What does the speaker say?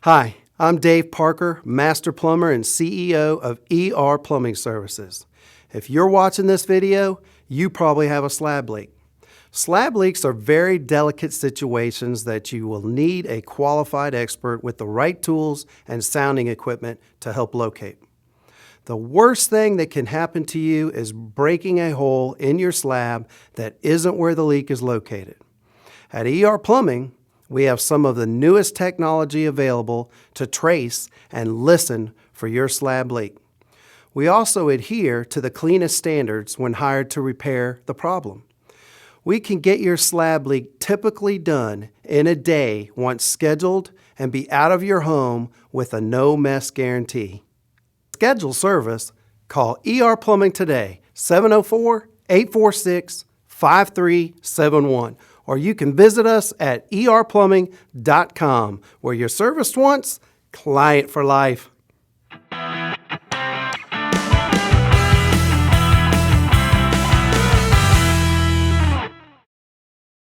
Hi, I'm Dave Parker, Master Plumber and CEO of ER Plumbing Services. If you're watching this video, you probably have a slab leak. Slab leaks are very delicate situations that you will need a qualified expert with the right tools and sounding equipment to help locate. The worst thing that can happen to you is breaking a hole in your slab that isn't where the leak is located. At ER Plumbing, we have some of the newest technology available to trace and listen for your slab leak. We also adhere to the cleanest standards when hired to repair the problem. We can get your slab leak typically done in a day once scheduled and be out of your home with a no mess guarantee. Schedule service, call ER Plumbing today, 704-846-5371. Or you can visit us at erplumbing.com, where you're serviced once, client for life.